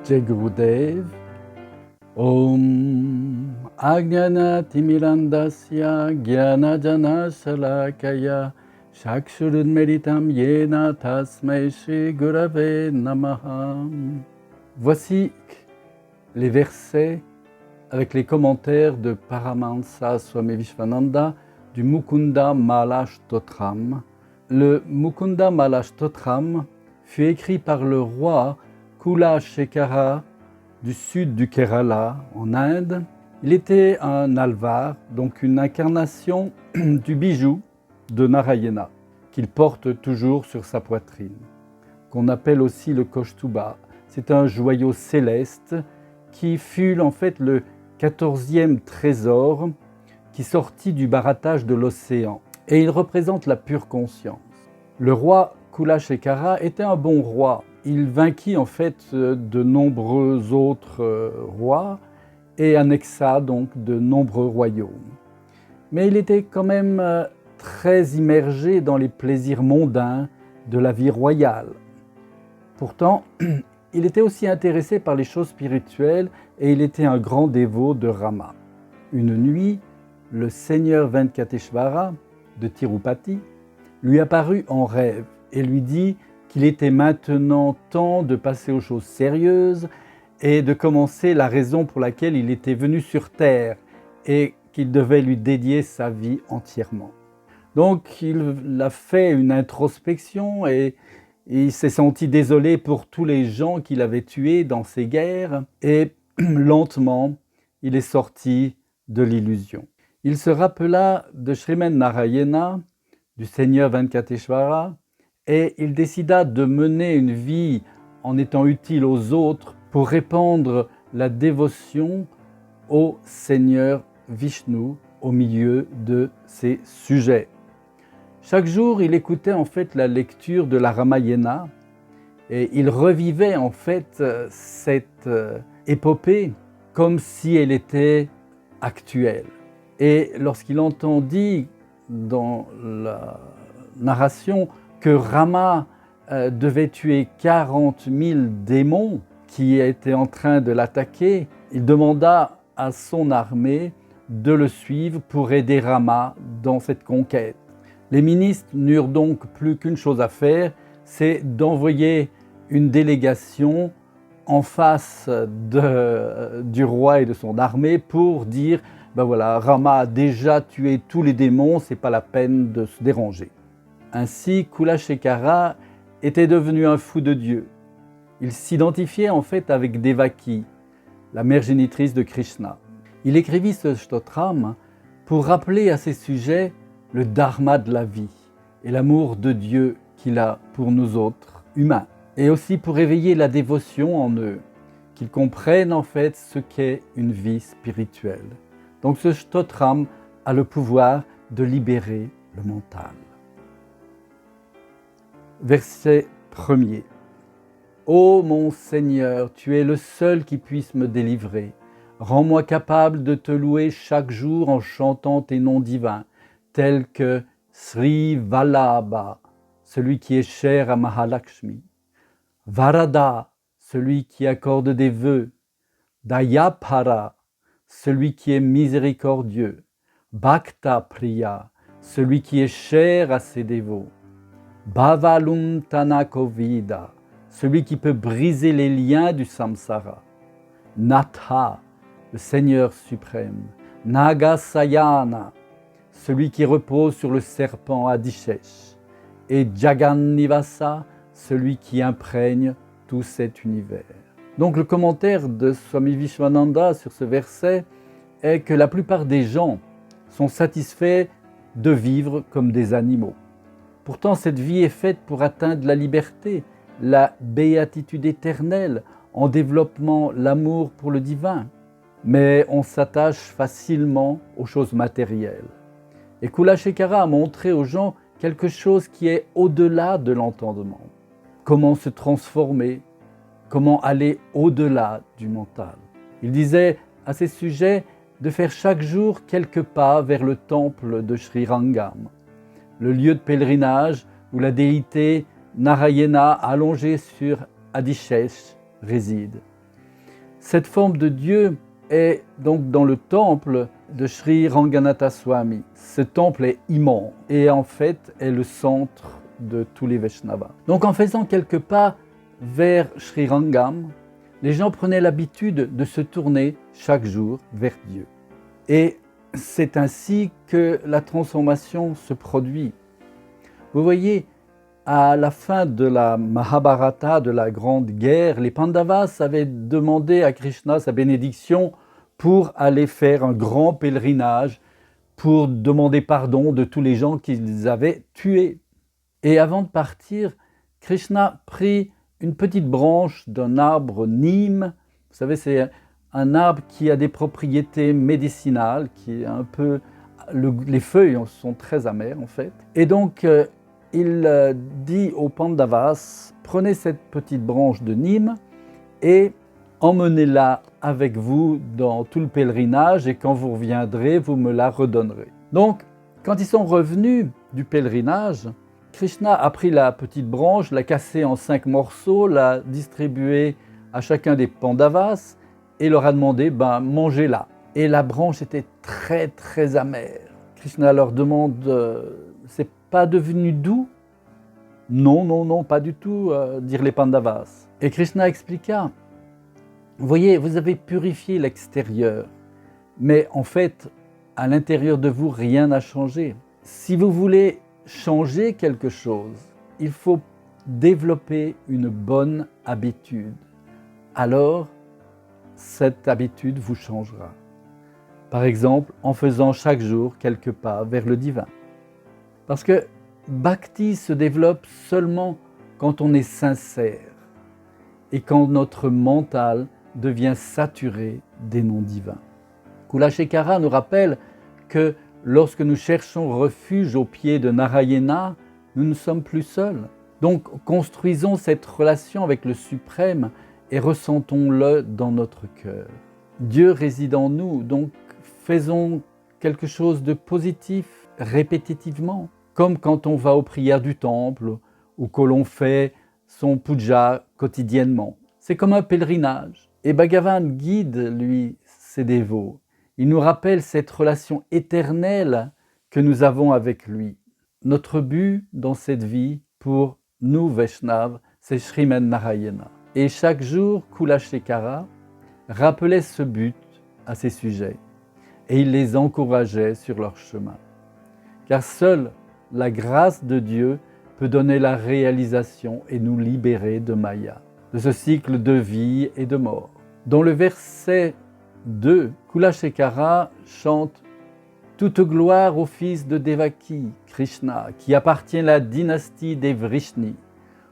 Jai Gurudev. Om Ajnana Timirandasya Jnana Salakaya Chakshurunmeritam Yena Tasmai Shri Gurave Namaha. Voici les versets avec les commentaires de Paramahansa Swami Vishwananda du Mukunda Mala Stotram. Le Mukunda Mala Stotram fut écrit par le roi Kulashekara du sud du Kerala, en Inde. Il était un alvar, donc une incarnation du bijou de Narayana, qu'il porte toujours sur sa poitrine, qu'on appelle aussi le Kaustuba. C'est un joyau céleste qui fut en fait le 14e trésor qui sortit du barattage de l'océan. Et il représente la pure conscience. Le roi Kulashekara était un bon roi. Il vainquit en fait de nombreux autres rois et annexa donc de nombreux royaumes. Mais il était quand même très immergé dans les plaisirs mondains de la vie royale. Pourtant, il était aussi intéressé par les choses spirituelles et il était un grand dévot de Rama. Une nuit, le seigneur Venkateshvara de Tirupati lui apparut en rêve et lui dit qu'il était maintenant temps de passer aux choses sérieuses et de commencer la raison pour laquelle il était venu sur terre et qu'il devait lui dédier sa vie entièrement. Donc il a fait une introspection et il s'est senti désolé pour tous les gens qu'il avait tués dans ces guerres et lentement il est sorti de l'illusion. Il se rappela de Srimad Narayana, du Seigneur Venkateshvara, et il décida de mener une vie en étant utile aux autres pour répandre la dévotion au Seigneur Vishnu au milieu de ses sujets. Chaque jour, il écoutait en fait la lecture de la Ramayana et il revivait en fait cette épopée comme si elle était actuelle. Et lorsqu'il entendit dans la narration que Rama devait tuer 40 000 démons qui étaient en train de l'attaquer, il demanda à son armée de le suivre pour aider Rama dans cette conquête. Les ministres n'eurent donc plus qu'une chose à faire, c'est d'envoyer une délégation en face du roi et de son armée pour dire ben voilà, Rama a déjà tué tous les démons, c'est pas la peine de se déranger. Ainsi, Kulashekara était devenu un fou de Dieu. Il s'identifiait en fait avec Devaki, la mère génitrice de Krishna. Il écrivit ce stotram pour rappeler à ses sujets le dharma de la vie et l'amour de Dieu qu'il a pour nous autres humains. Et aussi pour éveiller la dévotion en eux, qu'ils comprennent en fait ce qu'est une vie spirituelle. Donc ce stotram a le pouvoir de libérer le mental. Verset 1er. Ô mon Seigneur, tu es le seul qui puisse me délivrer. Rends-moi capable de te louer chaque jour en chantant tes noms divins, tels que Sri Vallabha, celui qui est cher à Mahalakshmi, Varada, celui qui accorde des vœux, Dayapara, celui qui est miséricordieux, Bhakta Priya, celui qui est cher à ses dévots, Bhavalumtana Kovida, celui qui peut briser les liens du samsara, Natha, le Seigneur suprême, Nagasayana, celui qui repose sur le serpent Adishesh, et Jagannivasa, celui qui imprègne tout cet univers. Donc le commentaire de Swami Vishwananda sur ce verset est que la plupart des gens sont satisfaits de vivre comme des animaux. Pourtant, cette vie est faite pour atteindre la liberté, la béatitude éternelle, en développant l'amour pour le divin. Mais on s'attache facilement aux choses matérielles. Et Kulashekara a montré aux gens quelque chose qui est au-delà de l'entendement. Comment se transformer, comment aller au-delà du mental. Il disait à ces sujets de faire chaque jour quelques pas vers le temple de Sri Rangam, le lieu de pèlerinage où la déité Narayana allongée sur Adishesh réside. Cette forme de Dieu est donc dans le temple de Sri Ranganatha Swami. Ce temple est immense et en fait est le centre de tous les Vaishnavas. Donc en faisant quelques pas vers Sri Rangam, les gens prenaient l'habitude de se tourner chaque jour vers Dieu. Et c'est ainsi que la transformation se produit. Vous voyez, à la fin de la Mahabharata, de la Grande Guerre, les Pandavas avaient demandé à Krishna sa bénédiction pour aller faire un grand pèlerinage, pour demander pardon de tous les gens qu'ils avaient tués. Et avant de partir, Krishna prit une petite branche d'un arbre Nîmes. Vous savez, c'est un arbre qui a des propriétés médicinales, qui est un peu... les feuilles sont très amères en fait. Et donc, il dit aux Pandavas, prenez cette petite branche de Nîmes et emmenez-la avec vous dans tout le pèlerinage et quand vous reviendrez, vous me la redonnerez. Donc, quand ils sont revenus du pèlerinage, Krishna a pris la petite branche, l'a cassée en 5 morceaux, l'a distribuée à chacun des Pandavas et leur a demandé, mangez-la. Et la branche était très très amère. Krishna leur demande, c'est pas devenu doux? Non, non, non, pas du tout, dirent les Pandavas. Et Krishna expliqua, vous voyez, vous avez purifié l'extérieur, mais en fait, à l'intérieur de vous, rien n'a changé. Si vous voulez changer quelque chose, il faut développer une bonne habitude. Alors, cette habitude vous changera. Par exemple, en faisant chaque jour quelques pas vers le divin. Parce que Bhakti se développe seulement quand on est sincère et quand notre mental devient saturé des noms divins. Kulashekara nous rappelle que lorsque nous cherchons refuge au pied de Narayana, nous ne sommes plus seuls. Donc construisons cette relation avec le Suprême et ressentons-le dans notre cœur. Dieu réside en nous, donc faisons quelque chose de positif répétitivement, comme quand on va aux prières du temple ou que l'on fait son puja quotidiennement. C'est comme un pèlerinage. Et Bhagavan guide, lui, ses dévots. Il nous rappelle cette relation éternelle que nous avons avec lui. Notre but dans cette vie, pour nous Vaishnavas, c'est Srimad Narayana. Et chaque jour, Kulashekara rappelait ce but à ses sujets et il les encourageait sur leur chemin. Car seule la grâce de Dieu peut donner la réalisation et nous libérer de Maya, de ce cycle de vie et de mort. Dans le verset 2, Kulashekara chante « Toute gloire au fils de Devaki, Krishna, qui appartient à la dynastie des Vrishni.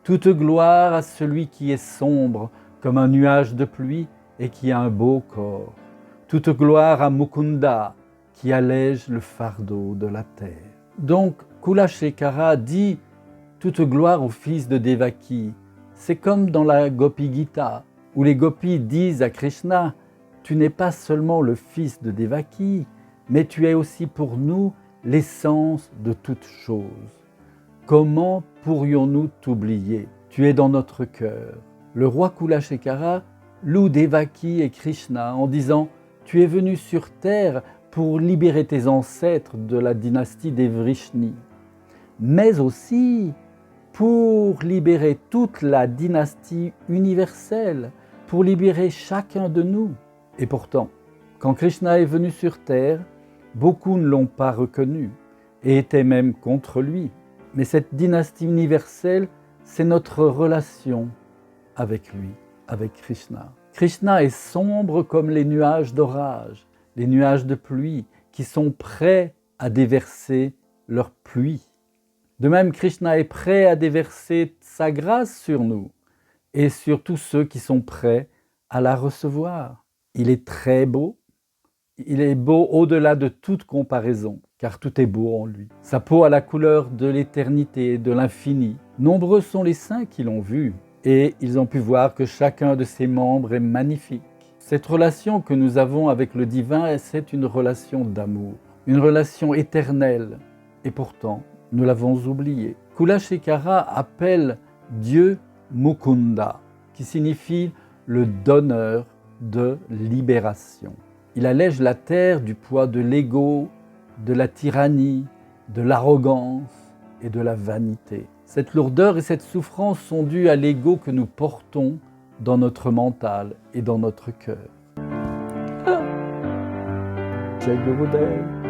Toute gloire à celui qui est sombre comme un nuage de pluie et qui a un beau corps. Toute gloire à Mukunda, qui allège le fardeau de la terre. » Donc, Kulashekara dit « Toute gloire au fils de Devaki ». C'est comme dans la Gopi Gita, où les gopis disent à Krishna « Tu n'es pas seulement le fils de Devaki, mais tu es aussi pour nous l'essence de toute chose. Comment pourrions-nous t'oublier? Tu es dans notre cœur. » Le roi Kulashekara loue Devaki et Krishna en disant « Tu es venu sur terre pour libérer tes ancêtres de la dynastie des Vrishni, mais aussi pour libérer toute la dynastie universelle, pour libérer chacun de nous. » Et pourtant, quand Krishna est venu sur terre, beaucoup ne l'ont pas reconnu et étaient même contre lui. Mais cette dynastie universelle, c'est notre relation avec lui, avec Krishna. Krishna est sombre comme les nuages d'orage, les nuages de pluie qui sont prêts à déverser leur pluie. De même, Krishna est prêt à déverser sa grâce sur nous et sur tous ceux qui sont prêts à la recevoir. Il est très beau, il est beau au-delà de toute comparaison, car tout est beau en lui. Sa peau a la couleur de l'éternité, de l'infini. Nombreux sont les saints qui l'ont vu, et ils ont pu voir que chacun de ses membres est magnifique. Cette relation que nous avons avec le divin, c'est une relation d'amour, une relation éternelle, et pourtant, nous l'avons oubliée. Kulashekara appelle Dieu Mukunda, qui signifie le donneur de libération. Il allège la terre du poids de l'ego, de la tyrannie, de l'arrogance et de la vanité. Cette lourdeur et cette souffrance sont dues à l'ego que nous portons dans notre mental et dans notre cœur. Jai Gurudev.